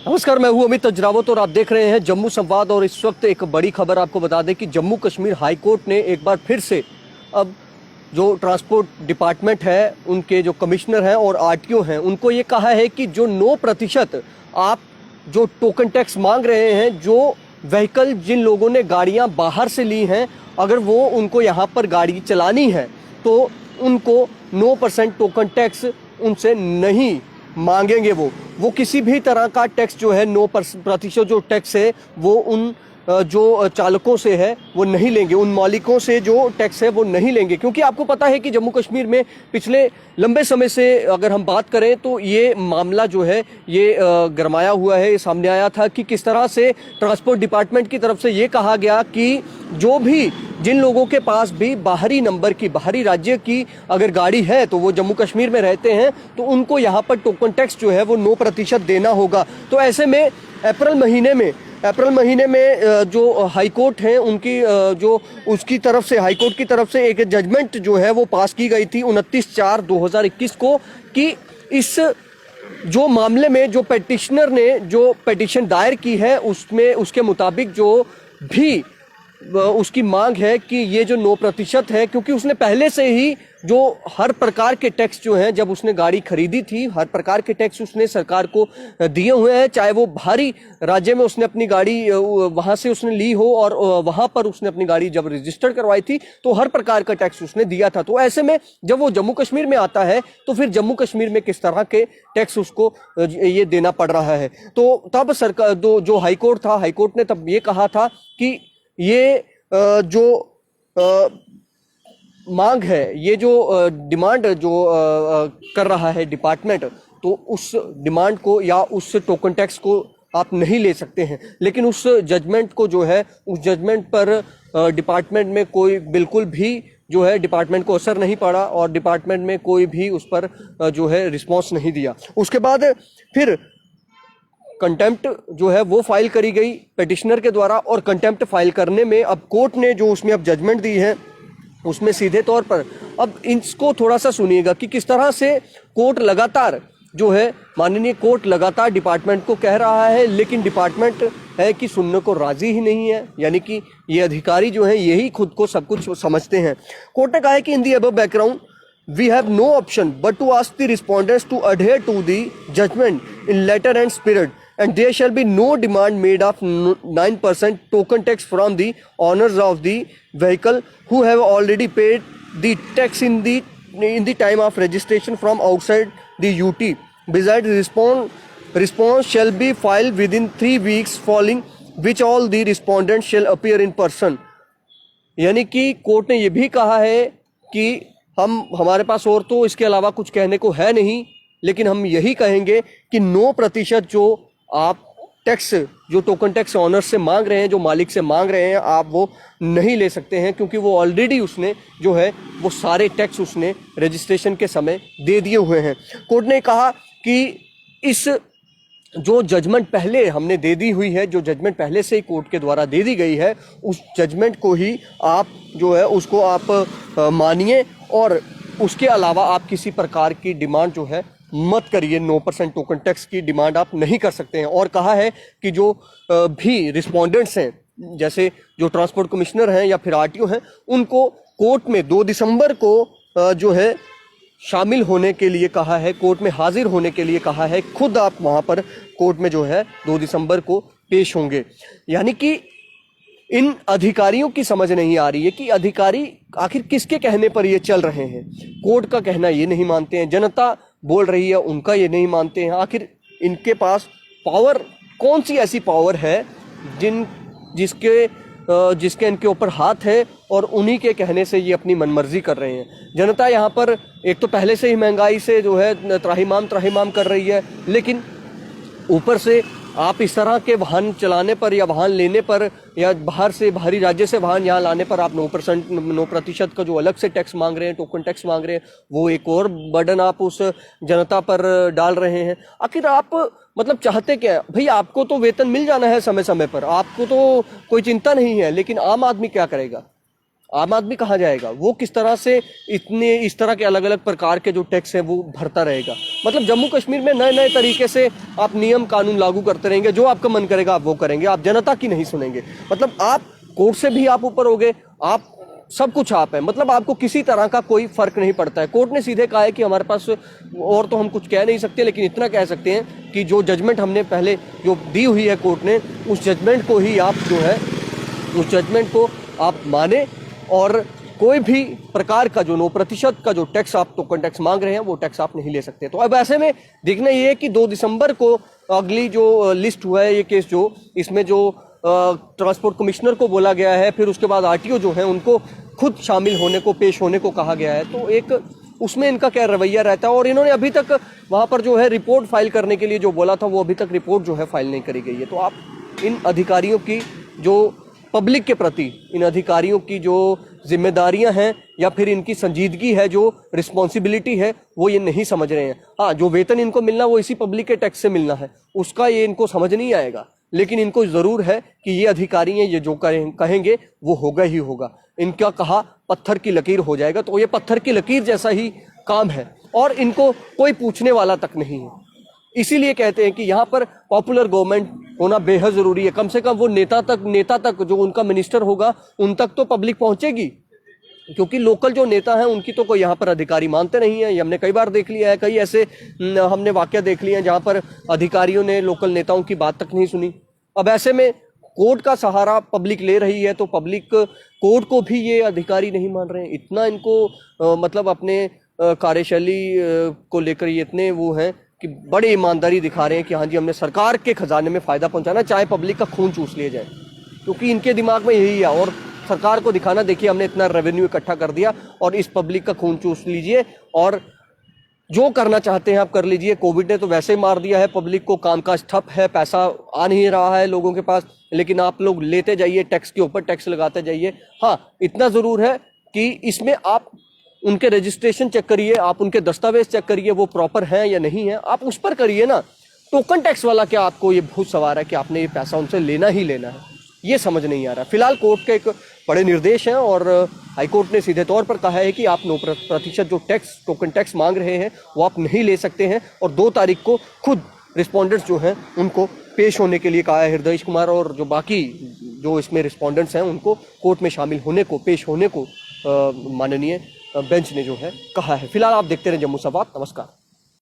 नमस्कार, मैं हूं अमित अजरावत और आप देख रहे हैं जम्मू संवाद। और इस वक्त एक बड़ी खबर आपको बता दें कि जम्मू कश्मीर हाई कोर्ट ने एक बार फिर से अब जो ट्रांसपोर्ट डिपार्टमेंट है, उनके जो कमिश्नर हैं और आरटीओ हैं, उनको ये कहा है कि जो 9% आप जो टोकन टैक्स मांग रहे हैं, जो व्हीकल जिन लोगों ने गाड़ियां बाहर से ली हैं, अगर वो उनको यहाँ पर गाड़ी चलानी है तो उनको 9% टोकन टैक्स उनसे नहीं मांगेंगे। वो किसी भी तरह का टैक्स जो है 9% जो टैक्स है वो उन जो चालकों से है वो नहीं लेंगे, उन मालिकों से जो टैक्स है वो नहीं लेंगे। क्योंकि आपको पता है कि जम्मू कश्मीर में पिछले लंबे समय से अगर हम बात करें तो ये मामला जो है ये गरमाया हुआ है। ये सामने आया था कि किस तरह से ट्रांसपोर्ट डिपार्टमेंट की तरफ से ये कहा गया कि जो भी जिन लोगों के पास भी बाहरी नंबर की, बाहरी राज्य की अगर गाड़ी है तो वो जम्मू कश्मीर में रहते हैं तो उनको यहाँ पर टोकन टैक्स जो है वो 9% देना होगा। तो ऐसे में अप्रैल महीने में जो हाई कोर्ट है उनकी जो उसकी तरफ से हाई कोर्ट की तरफ से एक जजमेंट जो है वो पास की गई थी 29/4/2021 को कि इस जो मामले में जो पेटिशनर ने जो पेटिशन दायर की है उसमें उसके मुताबिक जो भी उसकी मांग है कि ये जो 9% है, क्योंकि उसने पहले से ही जो हर प्रकार के टैक्स जो हैं, जब उसने गाड़ी खरीदी थी हर प्रकार के टैक्स उसने सरकार को दिए हुए हैं, चाहे वो बाहरी राज्य में उसने अपनी गाड़ी वहां से उसने ली हो और वहां पर उसने अपनी गाड़ी जब रजिस्टर करवाई थी तो हर प्रकार का टैक्स उसने दिया था। तो ऐसे में जब वो जम्मू कश्मीर में आता है तो फिर जम्मू कश्मीर में किस तरह के टैक्स उसको ये देना पड़ रहा है। तो तब सरकार जो हाईकोर्ट था, हाईकोर्ट ने तब ये कहा था कि ये जो मांग है, ये जो डिमांड जो कर रहा है डिपार्टमेंट, तो उस डिमांड को या उस टोकन टैक्स को आप नहीं ले सकते हैं। लेकिन उस जजमेंट को जो है, उस जजमेंट पर डिपार्टमेंट में कोई बिल्कुल भी जो है डिपार्टमेंट को असर नहीं पड़ा और डिपार्टमेंट में कोई भी उस पर जो है रिस्पॉन्स नहीं दिया। उसके बाद फिर कंटेम्प्ट जो है वो फाइल करी गई पेटिशनर के द्वारा और कंटेम्प्ट फाइल करने में अब कोर्ट ने जो उसमें अब जजमेंट दी है उसमें सीधे तौर पर अब इसको थोड़ा सा सुनिएगा कि किस तरह से कोर्ट लगातार जो है, माननीय कोर्ट लगातार डिपार्टमेंट को कह रहा है, लेकिन डिपार्टमेंट है कि सुनने को राजी ही नहीं है। यानी कि ये अधिकारी जो है यही खुद को सब कुछ समझते हैं। कोर्ट ने कहा है कि in the above background we have no option but to ask the respondents to adhere to the judgment in letter and spirit, and there shall be no demand made of 9% token tax from the owners of the vehicle who have already paid the tax in the time of registration from outside the UT. Besides, response shall be filed within 3 weeks following which all the respondents shall appear in person. यानी कि court ने यह भी कहा है कि हमारे पास और तो इसके अलावा कुछ कहने को है नहीं, लेकिन हम यही कहेंगे कि 9% जो आप टैक्स, जो टोकन टैक्स ऑनर से मांग रहे हैं, जो मालिक से मांग रहे हैं, आप वो नहीं ले सकते हैं, क्योंकि वो ऑलरेडी उसने जो है वो सारे टैक्स उसने रजिस्ट्रेशन के समय दे दिए हुए हैं। कोर्ट ने कहा कि इस जो जजमेंट पहले हमने दे दी हुई है, जो जजमेंट पहले से ही कोर्ट के द्वारा दे दी गई है, उस जजमेंट को ही आप जो है उसको आप मानिए और उसके अलावा आप किसी प्रकार की डिमांड जो है मत करिए। 9% टोकन टैक्स की डिमांड आप नहीं कर सकते हैं। और कहा है कि जो भी रिस्पोंडेंट्स हैं, जैसे जो ट्रांसपोर्ट कमिश्नर हैं या फिर आरटीओ हैं, उनको कोर्ट में 2 दिसंबर को जो है शामिल होने के लिए कहा है, कोर्ट में हाजिर होने के लिए कहा है। खुद आप वहां पर कोर्ट में जो है 2 दिसंबर को पेश होंगे। यानी कि इन अधिकारियों की समझ नहीं आ रही है कि अधिकारी आखिर किसके कहने पर ये चल रहे हैं। कोर्ट का कहना ये नहीं मानते हैं, जनता बोल रही है उनका ये नहीं मानते हैं। आखिर इनके पास पावर, कौन सी ऐसी पावर है जिसके इनके ऊपर हाथ है और उन्हीं के कहने से ये अपनी मनमर्जी कर रहे हैं। जनता यहाँ पर एक तो पहले से ही महंगाई से जो है त्राहिमाम कर रही है, लेकिन ऊपर से आप इस तरह के वाहन चलाने पर या वाहन लेने पर या बाहरी राज्य से वाहन यहाँ लाने पर आप 9% का जो अलग से टैक्स मांग रहे हैं, टोकन टैक्स मांग रहे हैं, वो एक और बर्डन आप उस जनता पर डाल रहे हैं। आखिर आप मतलब चाहते क्या है भाई? आपको तो वेतन मिल जाना है समय समय पर, आपको तो कोई चिंता नहीं है, लेकिन आम आदमी क्या करेगा? आम आदमी कहाँ जाएगा? वो किस तरह से इतने इस तरह के अलग अलग प्रकार के जो टैक्स हैं वो भरता रहेगा? मतलब जम्मू कश्मीर में नए नए तरीके से आप नियम कानून लागू करते रहेंगे, जो आपका मन करेगा आप वो करेंगे, आप जनता की नहीं सुनेंगे। मतलब आप कोर्ट से भी आप ऊपर हो गए, आप सब कुछ आप है, मतलब आपको किसी तरह का कोई फर्क नहीं पड़ता है। कोर्ट ने सीधे कहा है कि हमारे पास और तो हम कुछ कह नहीं सकते, लेकिन इतना कह सकते हैं कि जो जजमेंट हमने पहले जो दी हुई है कोर्ट ने, उस जजमेंट को ही आप जो है उस जजमेंट को आप माने, और कोई भी प्रकार का जो 9% का जो टैक्स आप टोकन टैक्स मांग रहे हैं वो टैक्स आप नहीं ले सकते। तो अब ऐसे में देखना ये है कि 2 दिसंबर को अगली जो लिस्ट हुआ है ये केस, जो इसमें जो ट्रांसपोर्ट कमिश्नर को बोला गया है, फिर उसके बाद आरटीओ जो है उनको खुद शामिल होने को, पेश होने को कहा गया है। तो एक उसमें इनका क्या रवैया रहता है, और इन्होंने अभी तक वहाँ पर जो है रिपोर्ट फाइल करने के लिए जो बोला था वो अभी तक रिपोर्ट जो है फाइल नहीं करी गई है। तो आप इन अधिकारियों की जो पब्लिक के प्रति, इन अधिकारियों की जो जिम्मेदारियां हैं या फिर इनकी संजीदगी है, जो रिस्पॉन्सिबिलिटी है, वो ये नहीं समझ रहे हैं। हाँ, जो वेतन इनको मिलना वो इसी पब्लिक के टैक्स से मिलना है, उसका ये इनको समझ नहीं आएगा, लेकिन इनको जरूर है कि ये अधिकारी हैं, ये जो कहेंगे वो होगा ही होगा। इनका कहा पत्थर की लकीर हो जाएगा, तो ये पत्थर की लकीर जैसा ही काम है, और इनको कोई पूछने वाला तक नहीं है। इसीलिए कहते हैं कि यहाँ पर पॉपुलर गवर्नमेंट होना बेहद जरूरी है। कम से कम वो नेता तक जो उनका मिनिस्टर होगा उन तक तो पब्लिक पहुंचेगी, क्योंकि लोकल जो नेता हैं उनकी तो कोई यहाँ पर अधिकारी मानते नहीं है। ये हमने कई बार देख लिया है, कई ऐसे हमने वाकया देख लिए हैं जहाँ पर अधिकारियों ने लोकल नेताओं की बात तक नहीं सुनी। अब ऐसे में कोर्ट का सहारा पब्लिक ले रही है, तो पब्लिक कोर्ट को भी ये अधिकारी नहीं मान रहे हैं। इतना इनको मतलब अपने कार्यशैली को लेकर ये इतने वो हैं कि बड़ी ईमानदारी दिखा रहे हैं कि हाँ जी हमने सरकार के खजाने में फ़ायदा पहुंचाना, चाहे पब्लिक का खून चूस लिया जाए, क्योंकि इनके दिमाग में यही है। और सरकार को दिखाना, देखिए हमने इतना रेवेन्यू इकट्ठा कर दिया और इस पब्लिक का खून चूस लीजिए, और जो करना चाहते हैं आप कर लीजिए। कोविड ने तो वैसे ही मार दिया है पब्लिक को, कामकाज ठप है, पैसा आ नहीं रहा है लोगों के पास, लेकिन आप लोग लेते जाइए, टैक्स के ऊपर टैक्स लगाते जाइए। हाँ, इतना ज़रूर है कि इसमें आप उनके रजिस्ट्रेशन चेक करिए, आप उनके दस्तावेज चेक करिए, वो प्रॉपर हैं या नहीं है, आप उस पर करिए ना। टोकन टैक्स वाला क्या आपको ये भूत सवार है कि आपने ये पैसा उनसे लेना ही लेना है, ये समझ नहीं आ रहा। फिलहाल कोर्ट के एक बड़े निर्देश हैं, और हाईकोर्ट ने सीधे तौर पर कहा है कि आप 9% जो टैक्स टोकन टैक्स मांग रहे हैं वो आप नहीं ले सकते हैं, और 2 तारीख को खुद रिस्पोंडेंट्स जो हैं उनको पेश होने के लिए कहा है। हृदयेश कुमार और जो बाकी जो इसमें रिस्पोंडेंट्स हैं उनको कोर्ट में शामिल होने को, पेश होने को माननीय बेंच ने जो है कहा है। फिलहाल आप देखते रहे जम्मू संवाद। नमस्कार।